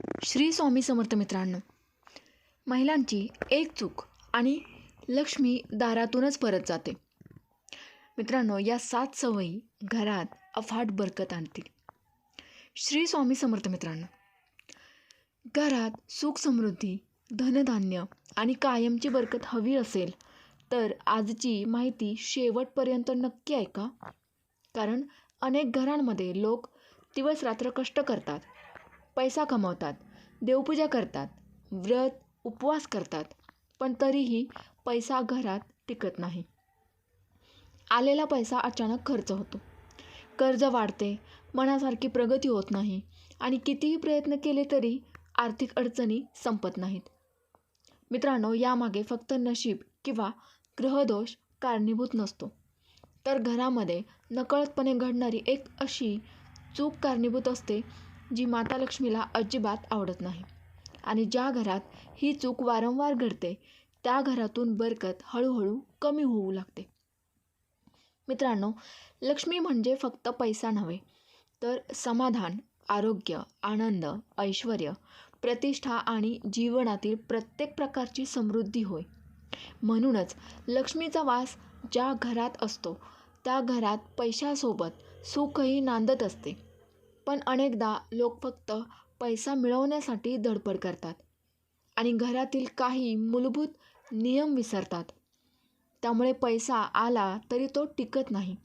श्री स्वामी समर्थ मित्रांनो, महिलांची एक चूक आणि लक्ष्मी दारातूनच परत जाते. मित्रांनो, या 7 सवयी घरात अफाट बरकत आणतील. श्री स्वामी समर्थ मित्रांनो, घरात सुख समृद्धी, धनधान्य आणि कायमची बरकत हवी असेल तर आजची माहिती शेवटपर्यंत नक्की ऐका. कारण अनेक घरांमध्ये लोक दिवस रात्र कष्ट करतात, पैसा कमवतात, देवपूजा करतात, व्रत उपवास करतात, पण तरीही पैसा घरात टिकत नाही. आलेला पैसा अचानक खर्च होतो, कर्ज वाढते, मनासारखी प्रगती होत नाही आणि कितीही प्रयत्न केले तरी आर्थिक अडचणी संपत नाहीत. मित्रांनो, यामागे फक्त नशीब किंवा ग्रहदोष कारणीभूत नसतो, तर घरामध्ये नकळतपणे घडणारी एक अशी चूक कारणीभूत असते जी माता लक्ष्मीला अजिबात आवडत नाही. आणि ज्या घरात ही चूक वारंवार घडते त्या घरातून बरकत हळूहळू कमी होऊ लागते. मित्रांनो, लक्ष्मी म्हणजे फक्त पैसा नव्हे, तर समाधान, आरोग्य, आनंद, ऐश्वर, प्रतिष्ठा आणि जीवनातील प्रत्येक प्रकारची समृद्धी होय. म्हणूनच लक्ष्मीचा वास ज्या घरात असतो त्या घरात पैशासोबत सुखही नांदत असते. पण अनेकदा लोक फक्त पैसा मिळवण्यासाठी धडपड करतात आणि घरातील काही मूलभूत नियम विसरतात. त्यामुळे पैसा आला तरी तो टिकत नाही,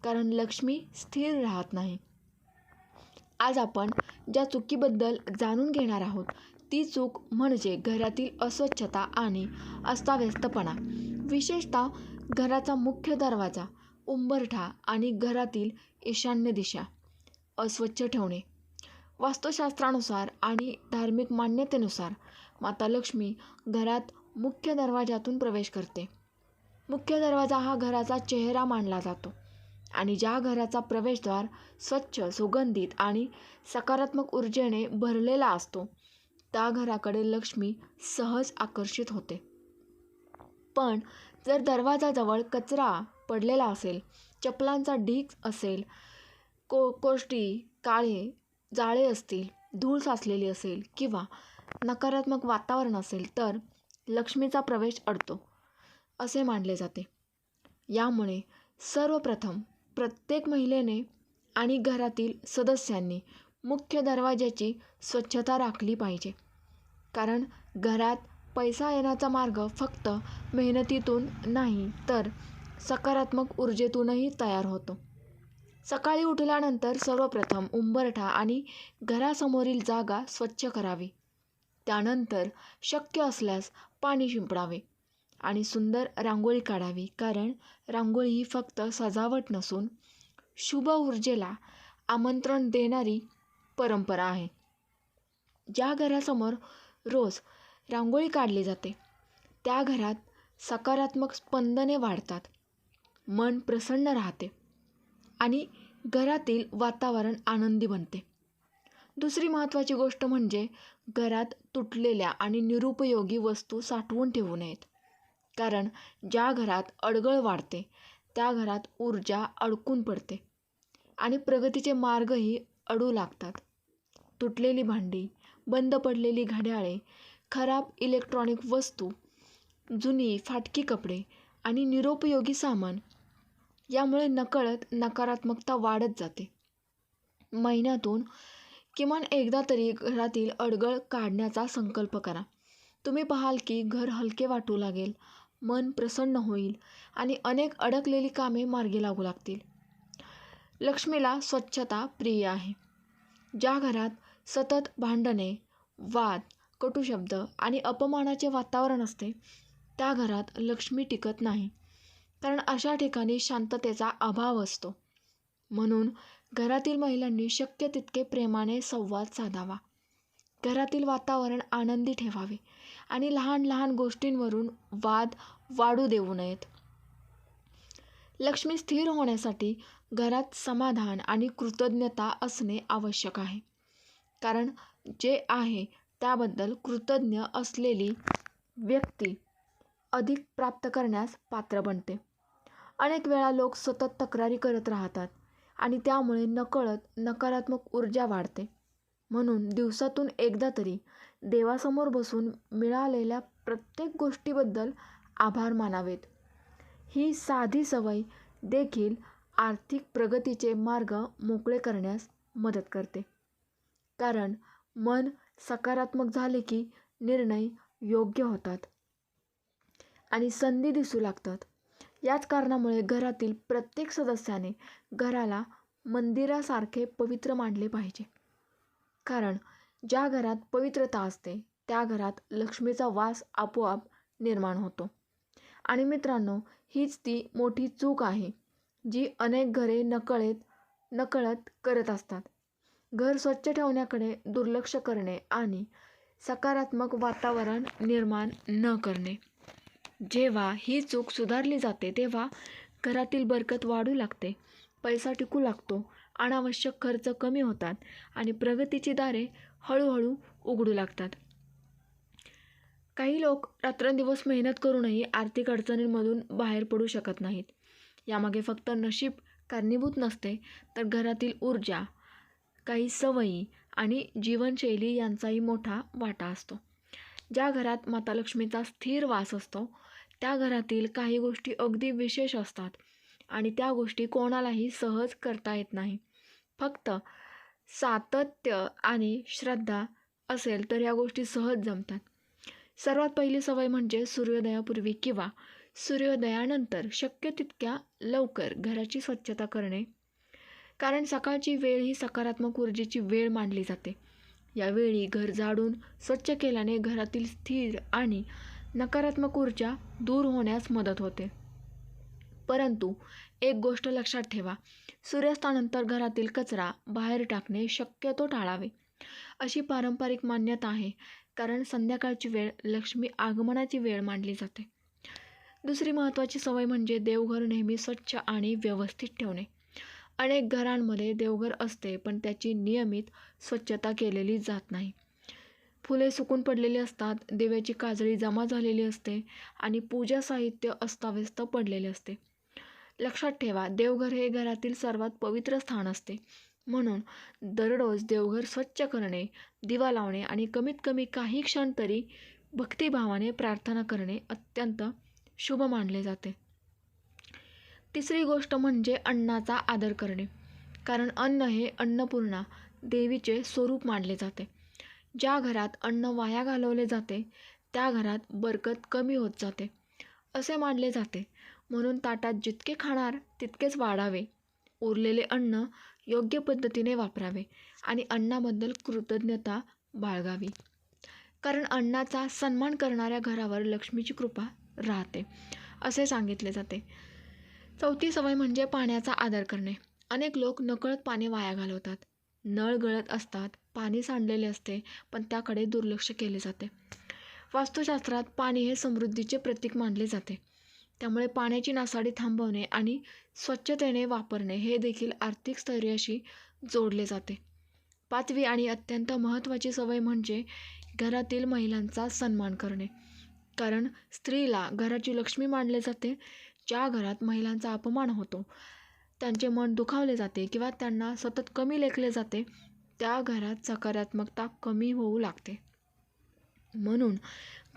कारण लक्ष्मी स्थिर राहत नाही. आज आपण ज्या चुकीबद्दल जाणून घेणार आहोत ती चूक म्हणजे घरातील अस्वच्छता आणि अस्ताव्यस्तपणा. विशेषतः घराचा मुख्य दरवाजा, उंबरठा आणि घरातील ईशान्य दिशा अस्वच्छ ठेवणे. वास्तुशास्त्रानुसार आणि धार्मिक मान्यतेनुसार माता लक्ष्मी घरात मुख्य दरवाजातून प्रवेश करते. मुख्य दरवाजा हा घराचा चेहरा मानला जातो आणि ज्या घराचा प्रवेशद्वार स्वच्छ, सुगंधित आणि सकारात्मक ऊर्जेने भरलेला असतो त्या घराकडे लक्ष्मी सहज आकर्षित होते. पण जर दरवाजाजवळ कचरा पडलेला असेल, चपलांचा ढीग असेल, कोष्टी, काळे जाळे असतील, धूळ साचलेली असेल किंवा नकारात्मक वातावरण असेल तर लक्ष्मीचा प्रवेश अडतो असे मानले जाते. यामुळे सर्वप्रथम प्रत्येक महिलेने आणि घरातील सदस्यांनी मुख्य दरवाजाची स्वच्छता राखली पाहिजे. कारण घरात पैसा येण्याचा मार्ग फक्त मेहनतीतून नाही तर सकारात्मक ऊर्जेतूनही तयार होतो. सकाळी उठल्यानंतर सर्वप्रथम उंबरठा आणि घरासमोरील जागा स्वच्छ करावी. त्यानंतर शक्य असल्यास पाणी शिंपडावे आणि सुंदर रांगोळी काढावी. कारण रांगोळी ही फक्त सजावट नसून शुभ ऊर्जेला आमंत्रण देणारी परंपरा आहे. ज्या घरासमोर रोज रांगोळी काढली जाते त्या घरात सकारात्मक स्पंदने वाढतात, मन प्रसन्न राहते आणि घरातील वातावरण आनंदी बनते. दुसरी महत्त्वाची गोष्ट म्हणजे घरात तुटलेल्या आणि निरुपयोगी वस्तू साठवून ठेवू नयेत. कारण ज्या घरात अडगळ वाढते त्या घरात ऊर्जा अडकून पडते आणि प्रगतीचे मार्गही अडू लागतात. तुटलेली भांडी, बंद पडलेली घड्याळे, खराब इलेक्ट्रॉनिक वस्तू, जुनी फाटकी कपडे आणि निरुपयोगी सामान यामुळे नकळत नकारात्मकता वाढत जाते. महिन्यातून किमान एकदा तरी घरातील अडगळ काढण्याचा संकल्प करा. तुम्ही पाहाल की घर हलके वाटू लागेल, मन प्रसन्न होईल आणि अनेक अडकलेली कामे मार्गी लागू लागतील. लक्ष्मीला स्वच्छता प्रिय आहे. ज्या घरात सतत भांडणे, वाद, कटुशब्द आणि अपमानाचे वातावरण असते त्या घरात लक्ष्मी टिकत नाही. कारण अशा ठिकाणी शांततेचा अभाव असतो. म्हणून घरातील महिलांनी शक्य तितके प्रेमाने संवाद साधावा, घरातील वातावरण आनंदी ठेवावे आणि लहान लहान गोष्टींवरून वाद वाढू देऊ नयेत. लक्ष्मी स्थिर होण्यासाठी घरात समाधान आणि कृतज्ञता असणे आवश्यक आहे. कारण जे आहे त्याबद्दल कृतज्ञ असलेली व्यक्ती अधिक प्राप्त करण्यास पात्र बनते. अनेक वेळा लोक सतत तक्रारी करत राहतात आणि त्यामुळे नकळत नकारात्मक ऊर्जा वाढते. म्हणून दिवसातून एकदा तरी देवासमोर बसून मिळालेल्या प्रत्येक गोष्टीबद्दल आभार मानावेत. ही साधी सवय देखील आर्थिक प्रगतीचे मार्ग मोकळे करण्यास मदत करते. कारण मन सकारात्मक झाले की निर्णय योग्य होतात आणि संधी दिसू लागतात. याच कारणामुळे घरातील प्रत्येक सदस्याने घराला मंदिरासारखे पवित्र मानले पाहिजे. कारण ज्या घरात पवित्रता असते त्या घरात लक्ष्मीचा वास आपोआप निर्माण होतो. आणि मित्रांनो, हीच ती मोठी चूक आहे जी अनेक घरे नकळत करत असतात. घर स्वच्छ ठेवण्याकडे दुर्लक्ष करणे आणि सकारात्मक वातावरण निर्माण न करणे. जेव्हा ही चूक सुधारली जाते तेव्हा घरातील बरकत वाढू लागते, पैसा टिकू लागतो, अनावश्यक खर्च कमी होतात आणि प्रगतीची दारे हळूहळू उघडू लागतात. काही लोक रात्रंदिवस मेहनत करूनही आर्थिक अडचणींमधून बाहेर पडू शकत नाहीत. यामागे फक्त नशीब कारणीभूत नसते, तर घरातील ऊर्जा, काही सवयी आणि जीवनशैली यांचाही मोठा वाटा असतो. ज्या घरात माता लक्ष्मीचा स्थिर वास असतो त्या घरातील काही गोष्टी अगदी विशेष असतात आणि त्या गोष्टी कोणालाही सहज करता येत नाही. फक्त सातत्य आणि श्रद्धा असेल तर या गोष्टी सहज जमतात. सर्वात पहिली सवय म्हणजे सूर्योदयापूर्वी किंवा सूर्योदयानंतर शक्य तितक्या लवकर घराची स्वच्छता करणे. कारण सकाळची वेळ ही सकारात्मक ऊर्जेची वेळ मानली जाते. यावेळी घर झाडून स्वच्छ केल्याने घरातील स्थिर आणि नकारात्मक ऊर्जा दूर होण्यास मदत होते. परंतु एक गोष्ट लक्षात ठेवा, सूर्यास्तानंतर घरातील कचरा बाहेर टाकणे शक्यतो टाळावे, अशी पारंपरिक मान्यता आहे. कारण संध्याकाळची वेळ लक्ष्मी आगमनाची वेळ मानली जाते. दुसरी महत्त्वाची सवय म्हणजे देवघर नेहमी स्वच्छ आणि व्यवस्थित ठेवणे. अनेक घरांमध्ये देवघर असते पण त्याची नियमित स्वच्छता केलेली जात नाही. फुले सुकून पडलेली असतात, दिव्याची काजळी जमा झालेली असते आणि पूजा साहित्य अस्ताव्यस्त पडलेले असते. लक्षात ठेवा, देवघर हे घरातील सर्वात पवित्र स्थान असते. म्हणून दररोज देवघर स्वच्छ करणे, दिवा लावणे आणि कमीत कमी काही क्षण तरी भक्तिभावाने प्रार्थना करणे अत्यंत शुभ मानले जाते. तिसरी गोष्ट म्हणजे अन्नाचा आदर करणे. कारण अन्न हे अन्नपूर्णा देवीचे स्वरूप मानले जाते. ज्या घरात अन्न वाया घालवले जाते त्या घरात बरकत कमी होत जाते असे मानले जाते. म्हणून ताटात जितके खाणार तितकेच वाढावे, उरलेले अन्न योग्य पद्धतीने वापरावे आणि अन्नाबद्दल कृतज्ञता बाळगावी. कारण अन्नाचा सन्मान करणाऱ्या घरावर लक्ष्मीची कृपा राहते असे सांगितले जाते. चौथी सवय म्हणजे पाण्याचा आदर करणे. अनेक लोक नकळत पाणी वाया घालवतात. नळ गळत असतात, पाणी सांडलेले असते पण त्याकडे दुर्लक्ष केले जाते. वास्तुशास्त्रात पाणी हे समृद्धीचे प्रतीक मानले जाते. त्यामुळे पाण्याची नासाडी थांबवणे आणि स्वच्छतेने वापरणे हे देखील आर्थिक स्थैर्याशी जोडले जाते. पाचवी आणि अत्यंत महत्त्वाची सवय म्हणजे घरातील महिलांचा सन्मान करणे. कारण स्त्रीला घराची लक्ष्मी मानले जाते. ज्या घरात महिलांचा अपमान होतो, त्यांचे मन दुखावले जाते किंवा त्यांना सतत कमी लेखले जाते त्या घरात सकारात्मकता कमी होऊ लागते. म्हणून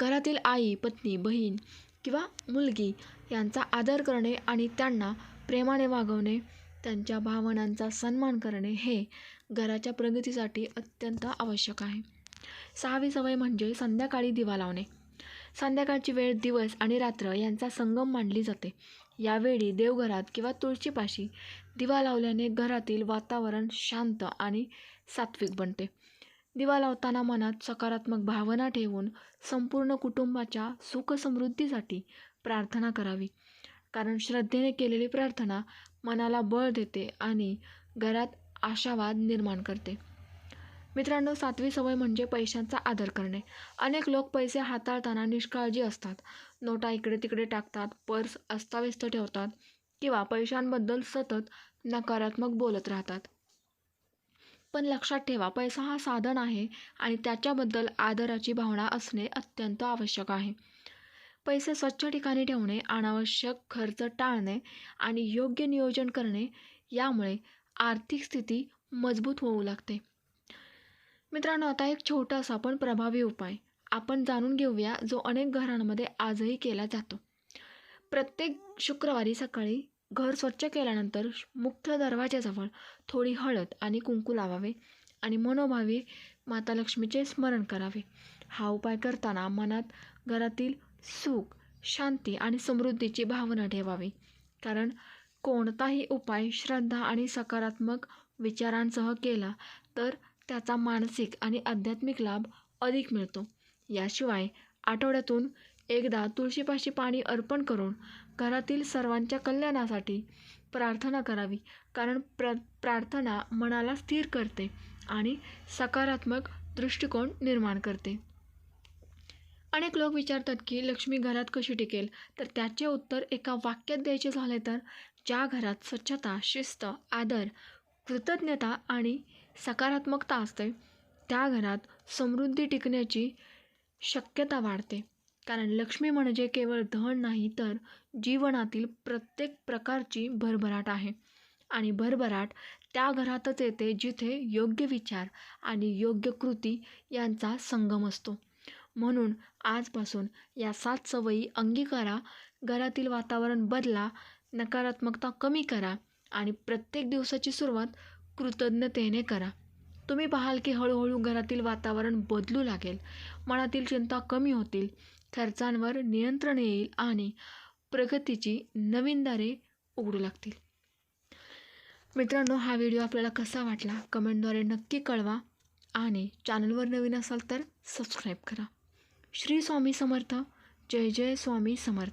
घरातील आई, पत्नी, बहीण किंवा मुलगी यांचा आदर करणे आणि त्यांना प्रेमाने वागवणे, त्यांच्या भावनांचा सन्मान करणे हे घराच्या प्रगतीसाठी अत्यंत आवश्यक आहे. सहावी सवय म्हणजे संध्याकाळी दिवा लावणे. संध्याकाळची वेळ दिवस आणि रात्र यांचा संगम मानली जाते. यावेळी देवघरात किंवा तुळशीपाशी दिवा लावल्याने घरातील वातावरण शांत आणि सात्विक बनते. दिवा लावताना मनात सकारात्मक भावना ठेवून संपूर्ण कुटुंबाच्या सुखसमृद्धीसाठी प्रार्थना करावी. कारण श्रद्धेने केलेली प्रार्थना मनाला बळ देते आणि घरात आशावाद निर्माण करते. मित्रांनो, सातवी सवय म्हणजे पैशांचा आदर करणे. अनेक लोक पैसे हाताळताना निष्काळजी असतात. नोटा इकडे तिकडे टाकतात, पर्स अस्ताव्यस्त ठेवतात किंवा पैशांबद्दल सतत नकारात्मक बोलत राहतात. पण लक्षात ठेवा, पैसा हा साधन आहे आणि त्याच्याबद्दल आदराची भावना असणे अत्यंत आवश्यक आहे. पैसे स्वच्छ ठिकाणी ठेवणे, अनावश्यक खर्च टाळणे आणि योग्य नियोजन करणे यामुळे आर्थिक स्थिती मजबूत होऊ लागते. मित्रांनो, आता एक छोटासा पण प्रभावी उपाय आपण जाणून घेऊया, जो अनेक घरांमध्ये आजही केला जातो. प्रत्येक शुक्रवारी सकाळी घर स्वच्छ केल्यानंतर मुख्य दरवाजाजवळ थोडी हळद आणि कुंकू लावावे आणि मनोभावे माता लक्ष्मीचे स्मरण करावे. हा उपाय करताना मनात घरातील सुख, शांती आणि समृद्धीची भावना ठेवावी. कारण कोणताही उपाय श्रद्धा आणि सकारात्मक विचारांसह केला तर त्याचा मानसिक आणि आध्यात्मिक लाभ अधिक मिळतो. याशिवाय आठवड्यातून एकदा तुळशीपाशी पाणी अर्पण करून घरातील सर्वांच्या कल्याणासाठी प्रार्थना करावी. कारण प्रार्थना मनाला स्थिर करते आणि सकारात्मक दृष्टिकोन निर्माण करते. अनेक लोक विचारतात की लक्ष्मी घरात कशी टिकेल, तर त्याचे उत्तर एका वाक्यात द्यायचे झाले तर, ज्या घरात स्वच्छता, शिस्त, आदर, कृतज्ञता आणि सकारात्मकता असते त्या घरात समृद्धी टिकण्याची शक्यता वाढते. कारण लक्ष्मी म्हणजे केवळ धन नाही, तर जीवनातील प्रत्येक प्रकारची भरभराट आहे. आणि भरभराट त्या घरातच येते जिथे योग्य विचार आणि योग्य कृती यांचा संगम असतो. म्हणून आजपासून या 7 सवयी अंगीकारा, घरातील वातावरण बदला, नकारात्मकता कमी करा आणि प्रत्येक दिवसाची सुरुवात कृतज्ञतेने करा. तुम्ही पाहाल की हळूहळू घरातील वातावरण बदलू लागेल, मनातील चिंता कमी होतील, खर्चांवर नियंत्रण येईल आणि प्रगतीची नवीन दारे उघडू लागतील. मित्रांनो, हा व्हिडिओ आपल्याला कसा वाटला कमेंटद्वारे नक्की कळवा आणि चॅनलवर नवीन असाल तर सबस्क्राईब करा. श्री स्वामी समर्थ. जय जय स्वामी समर्थ.